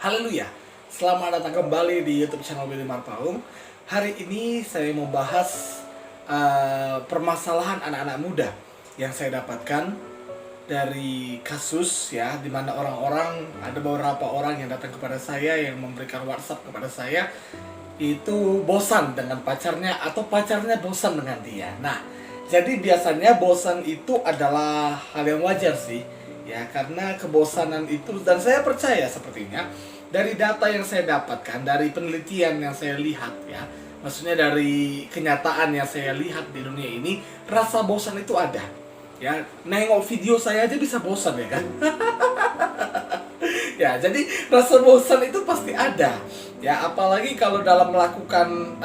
Haleluya, selamat datang kembali di YouTube channel Willy Marpaung. Hari ini saya mau bahas permasalahan anak-anak muda yang saya dapatkan dari kasus ya, dimana ada beberapa orang yang datang kepada saya yang memberikan WhatsApp kepada saya itu bosan dengan pacarnya atau pacarnya bosan dengan dia. Nah, jadi biasanya bosan itu adalah hal yang wajar sih ya, karena kebosanan itu, dan saya percaya sepertinya dari data yang saya dapatkan, dari penelitian yang saya lihat ya, maksudnya dari kenyataan yang saya lihat di dunia ini, rasa bosan itu ada ya. Nengok video saya aja bisa bosan ya kan. Ya, jadi rasa bosan itu pasti ada ya, apalagi kalau dalam melakukan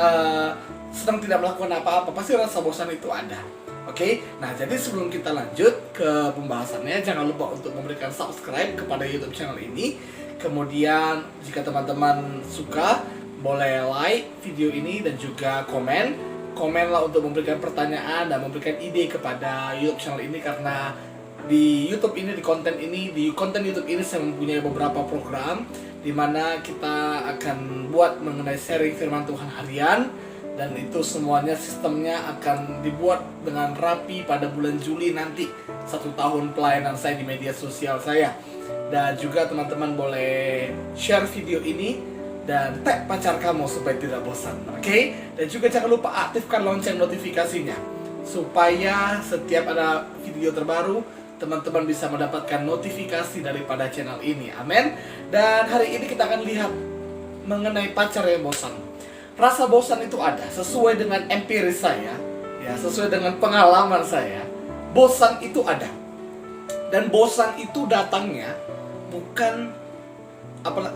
sedang tidak melakukan apa-apa, pasti rasa bosan itu ada. Oke, nah jadi sebelum kita lanjut ke pembahasannya, jangan lupa untuk memberikan subscribe kepada YouTube channel ini. Kemudian jika teman-teman suka, boleh like video ini dan juga komenlah untuk memberikan pertanyaan dan memberikan ide kepada YouTube channel ini, karena di YouTube ini, di konten YouTube ini saya mempunyai beberapa program di mana kita akan buat mengenai sharing firman Tuhan harian, dan itu semuanya sistemnya akan dibuat dengan rapi pada bulan Juli nanti, 1 tahun pelayanan saya di media sosial saya. Dan juga teman-teman boleh share video ini dan tag pacar kamu supaya tidak bosan, oke? Dan juga jangan lupa aktifkan lonceng notifikasinya supaya setiap ada video terbaru teman-teman bisa mendapatkan notifikasi daripada channel ini. Amin. Dan hari ini kita akan lihat mengenai pacar yang bosan. Rasa bosan itu ada, sesuai dengan empiris saya ya, sesuai dengan pengalaman saya, bosan itu ada. Dan bosan itu datangnya bukan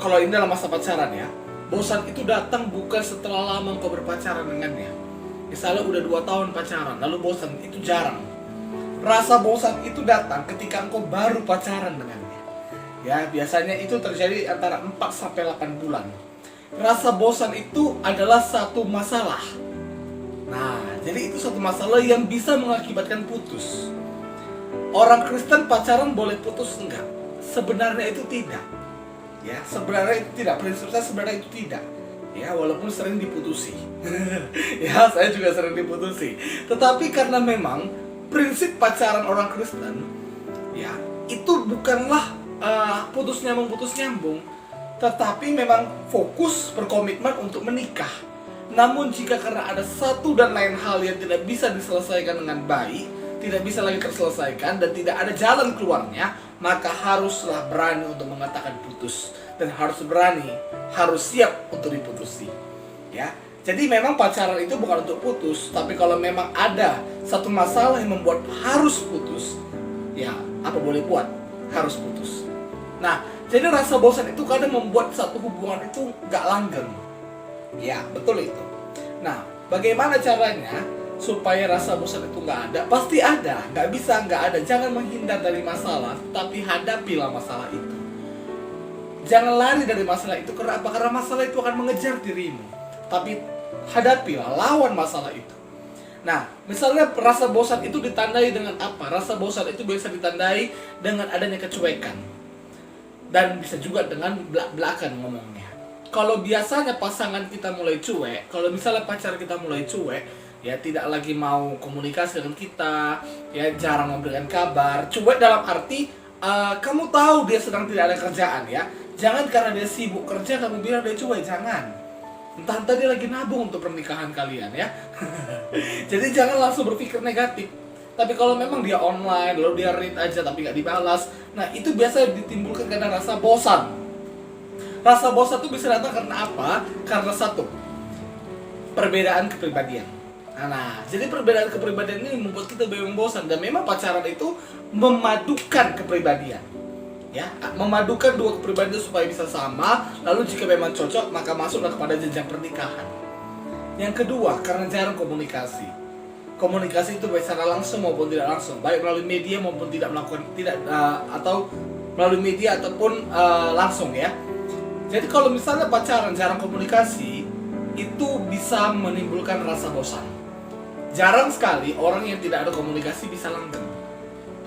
kalau ini dalam masa pacaran ya, bosan itu datang bukan setelah lama kau berpacaran dengannya. Misalnya udah 2 tahun pacaran lalu bosan, itu jarang. Rasa bosan itu datang ketika engkau baru pacaran dengannya ya, biasanya itu terjadi antara 4-8 bulan. Rasa bosan itu adalah satu masalah. Nah, jadi itu satu masalah yang bisa mengakibatkan putus. Orang Kristen pacaran boleh putus enggak? Sebenarnya itu tidak. Ya, sebenarnya itu tidak. Prinsip saya sebenarnya itu tidak. Ya, walaupun sering diputusi. Ya, saya juga sering diputusi. Tetapi karena memang prinsip pacaran orang Kristen ya, itu bukanlah putus nyambung, tetapi memang fokus berkomitmen untuk menikah. Namun jika karena ada satu dan lain hal yang tidak bisa diselesaikan dengan baik, tidak bisa lagi terselesaikan dan tidak ada jalan keluarnya, maka haruslah berani untuk mengatakan putus, dan harus siap untuk diputusi. Ya, jadi memang pacaran itu bukan untuk putus, tapi kalau memang ada satu masalah yang membuat harus putus, ya apa boleh buat, harus putus. Nah, jadi rasa bosan itu kadang membuat satu hubungan itu gak langgeng. Ya, betul itu. Nah, bagaimana caranya supaya rasa bosan itu gak ada? Pasti ada, gak bisa gak ada. Jangan menghindar dari masalah, tapi hadapilah masalah itu. Jangan lari dari masalah itu. Karena apa? Karena masalah itu akan mengejar dirimu. Tapi hadapilah, lawan masalah itu. Nah, misalnya rasa bosan itu ditandai dengan apa? Rasa bosan itu biasa ditandai dengan adanya kecuekan. Dan bisa juga dengan belak-belakan ngomongnya. Kalau biasanya pasangan kita mulai cuek, kalau misalnya pacar kita mulai cuek, ya tidak lagi mau komunikasi dengan kita, ya jarang memberikan kabar. Cuek dalam arti kamu tahu dia sedang tidak ada kerjaan ya. Jangan karena dia sibuk kerja kamu bilang dia cuek, jangan. Entah dia lagi nabung untuk pernikahan kalian ya. Jadi jangan langsung berpikir negatif. Tapi kalau memang dia online, lalu dia read aja tapi gak dibalas, nah itu biasa ditimbulkan karena rasa bosan. Rasa bosan itu bisa datang karena apa? Karena satu, perbedaan kepribadian. Nah, jadi perbedaan kepribadian ini membuat kita memang bosan. Dan memang pacaran itu memadukan kepribadian, ya, memadukan dua kepribadian supaya bisa sama. Lalu jika memang cocok, maka masuklah kepada jenjang pernikahan. Yang kedua, karena jarang komunikasi. Komunikasi itu baik secara langsung maupun tidak langsung, baik melalui media maupun atau melalui media ataupun langsung ya. Jadi kalau misalnya pacaran jarang komunikasi, itu bisa menimbulkan rasa bosan. Jarang sekali orang yang tidak ada komunikasi bisa langgeng.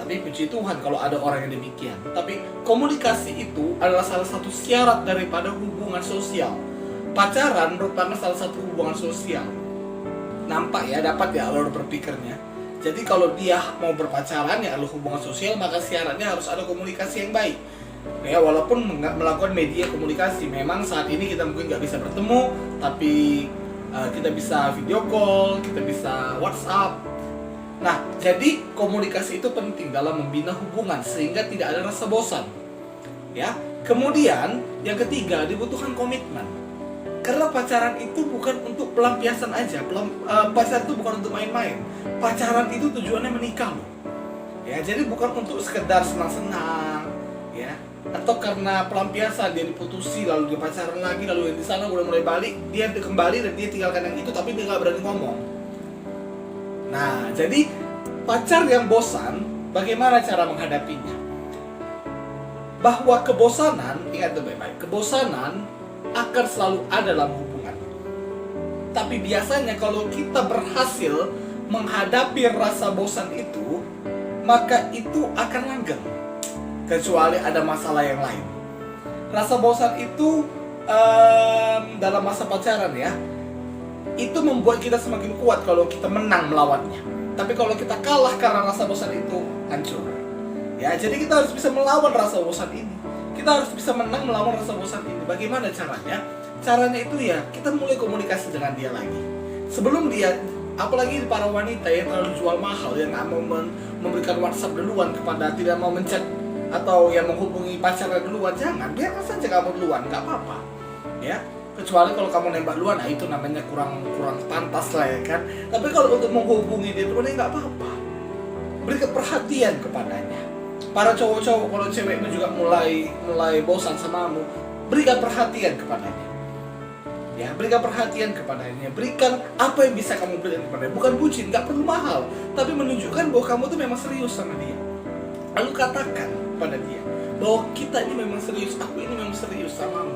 Tapi puji Tuhan kalau ada orang yang demikian. Tapi komunikasi itu adalah salah satu syarat daripada hubungan sosial. Pacaran merupakan salah satu hubungan sosial. Nampak ya, dapat ya alur berpikirnya. Jadi kalau dia mau berpacaran ya alur hubungan sosial, maka syaratnya harus ada komunikasi yang baik. Ya, walaupun melakukan media komunikasi, memang saat ini kita mungkin nggak bisa bertemu, tapi kita bisa video call, kita bisa WhatsApp. Nah, jadi komunikasi itu penting dalam membina hubungan sehingga tidak ada rasa bosan. Ya, kemudian yang ketiga dibutuhkan komitmen. Karena pacaran itu bukan untuk pelampiasan aja, pacaran itu bukan untuk main-main. Pacaran itu tujuannya menikah loh. Ya, jadi bukan untuk sekedar senang-senang, ya. Atau karena pelampiasan dia diputusi lalu dia pacaran lagi, lalu yang di sana udah mulai balik, dia kembali dan dia tinggalkan yang itu tapi dia nggak berani ngomong. Nah, jadi pacar yang bosan, bagaimana cara menghadapinya? Bahwa kebosanan, ingat baik-baik, kebosanan akan selalu ada dalam hubungan. Tapi biasanya kalau kita berhasil menghadapi rasa bosan itu, maka itu akan langgeng. Kecuali ada masalah yang lain. Rasa bosan itu dalam masa pacaran ya, itu membuat kita semakin kuat kalau kita menang melawannya. Tapi kalau kita kalah karena rasa bosan itu, hancur. Ya, jadi kita harus bisa melawan rasa bosan ini. Kita harus bisa menang melawan rasa bosan ini. Bagaimana caranya? Caranya itu ya, kita mulai komunikasi dengan dia lagi. Sebelum dia, apalagi para wanita yang terlalu jual mahal, yang nggak mau memberikan WhatsApp duluan kepada, tidak mau menchat atau yang menghubungi pacarnya duluan, jangan, biarkan saja kamu duluan, nggak apa-apa. Ya, kecuali kalau kamu nembak duluan, nah itu namanya kurang pantas lah ya kan. Tapi kalau untuk menghubungi dia duluan, nggak apa-apa. Berikan perhatian kepadanya. Para cowok-cowok, kalau cewekmu juga mulai bosan samamu, berikan perhatian kepadanya. Ya, berikan perhatian kepadanya. Berikan apa yang bisa kamu berikan kepadanya. Bukan bucin, nggak perlu mahal, tapi menunjukkan bahwa kamu tuh memang serius sama dia. Lalu katakan pada dia bahwa kita ini memang serius, aku ini memang serius samamu.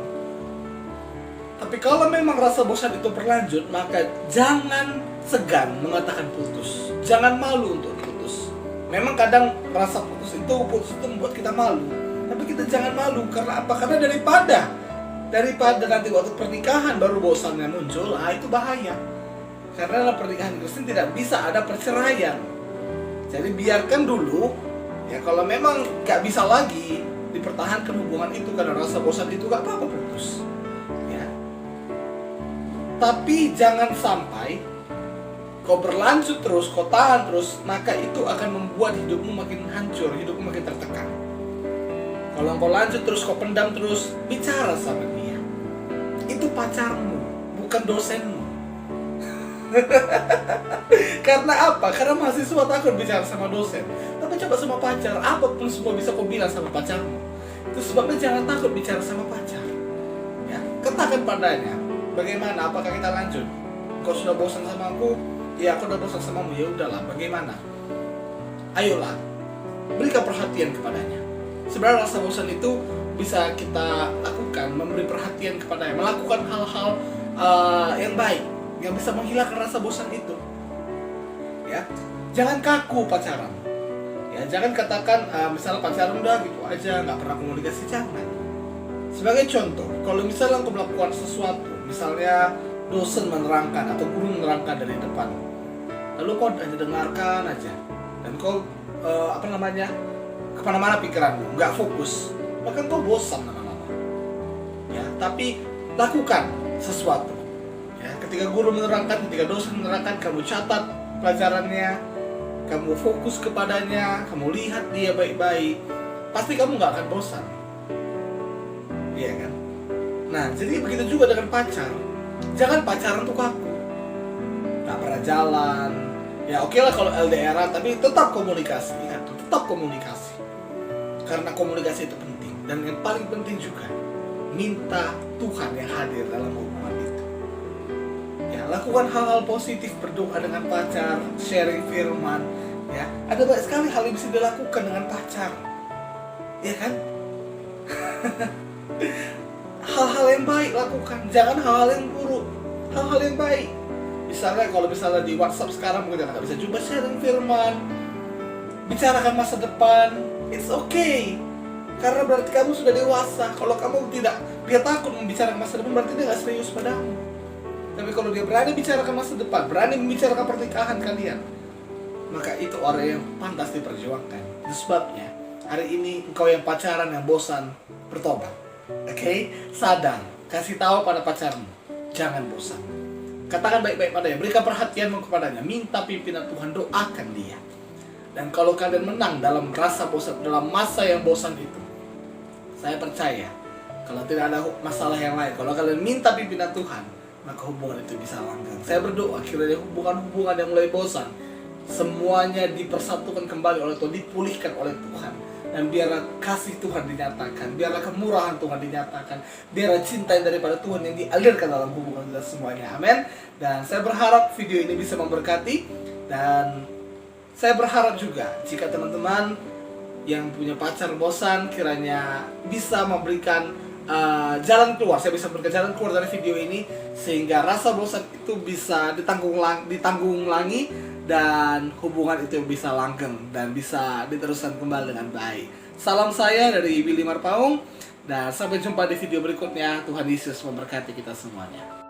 Tapi kalau memang rasa bosan itu berlanjut, maka jangan segan mengatakan putus. Jangan malu untuk putus. Memang kadang rasa putus itu membuat kita malu. Tapi kita jangan malu, karena apa? Karena daripada nanti waktu pernikahan baru bosannya muncul, itu bahaya. Karena dalam pernikahan Kristen tidak bisa ada perceraian. Jadi biarkan dulu, ya kalau memang gak bisa lagi dipertahankan hubungan itu karena rasa bosan itu, gak apa-apa putus. Ya. Tapi jangan sampai kau berlanjut terus, kau tahan terus, maka itu akan membuat hidupmu makin hancur, hidupmu makin tertekan. Kalau kau lanjut terus, kau pendam terus, bicara sama dia. Itu pacarmu, bukan dosenmu. Karena apa? Karena mahasiswa takut bicara sama dosen. Tapi coba sama pacar, apapun semua bisa kau bilang sama pacarmu. Itu sebabnya jangan takut bicara sama pacar. Ya, katakan padanya, bagaimana? Apakah kita lanjut? Kau sudah bosan sama aku? Ya, aku udah bosan samamu. Ya udahlah, bagaimana? Ayolah, berikan perhatian kepadanya. Sebenarnya rasa bosan itu bisa kita lakukan, memberi perhatian kepadanya, melakukan hal-hal yang baik yang bisa menghilangkan rasa bosan itu. Ya, jangan kaku pacaran. Ya, jangan katakan misalnya pacaran udah gitu aja, nggak pernah komunikasi, jangan. Sebagai contoh, kalau misalnya kau melakukan sesuatu, misalnya dosen menerangkan atau guru menerangkan dari depan, lalu kau hanya dengarkan aja, dan kau kemana-mana pikiranmu, nggak fokus, bahkan kau bosan lama-lama. Ya, tapi lakukan sesuatu. Ya, ketika guru menerangkan, ketika dosen menerangkan, kamu catat pelajarannya, kamu fokus kepadanya, kamu lihat dia baik-baik, pasti kamu nggak akan bosan. Iya kan? Nah, jadi begitu juga dengan pacar. Jangan pacaran tuh kaku, nggak pernah jalan. Ya oke lah kalau LDR, tapi tetap komunikasi. Ingat, tetap komunikasi. Karena komunikasi itu penting. Dan yang paling penting juga, minta Tuhan yang hadir dalam hubungan itu. Ya, lakukan hal-hal positif, berdoa dengan pacar, sharing firman. Ya, ada banyak sekali hal yang bisa dilakukan dengan pacar. Ya kan? Hal-hal yang baik lakukan, jangan hal-hal yang buruk, hal-hal yang baik. Misalnya kalau di WhatsApp sekarang mungkin nggak bisa, coba sharing firman, bicarakan masa depan, it's okay. Karena berarti kamu sudah dewasa. Kalau kamu dia takut membicarakan masa depan, berarti dia gak serius padamu. Tapi kalau dia berani bicarakan masa depan, berani membicarakan pernikahan kalian, maka itu orang yang pantas diperjuangkan. Itu sebabnya hari ini engkau yang pacaran yang bosan, bertobat. Oke? Sadar, kasih tahu pada pacarmu, jangan bosan. Katakan baik-baik padanya, berikan perhatianmu kepadanya, minta pimpinan Tuhan, doakan dia. Dan kalau kalian menang dalam rasa bosan, dalam masa yang bosan itu, saya percaya kalau tidak ada masalah yang lain, kalau kalian minta pimpinan Tuhan, maka hubungan itu bisa langgeng. Saya berdoa kiranya hubungan-hubungan yang mulai bosan semuanya dipersatukan kembali oleh Tuhan, dipulihkan oleh Tuhan. Dan biarlah kasih Tuhan dinyatakan, biarlah kemurahan Tuhan dinyatakan, biarlah cinta yang daripada Tuhan yang dialirkan dalam hubungan kita semuanya. Amin. Dan saya berharap video ini bisa memberkati. Dan saya berharap juga jika teman-teman yang punya pacar bosan kiranya bisa memberikan jalan keluar. Saya bisa memberikan jalan keluar dari video ini sehingga rasa bosan itu bisa ditanggulangi dan hubungan itu bisa langgeng dan bisa diteruskan kembali dengan baik. Salam saya dari Willy Marpaung dan sampai jumpa di video berikutnya. Tuhan Yesus memberkati kita semuanya.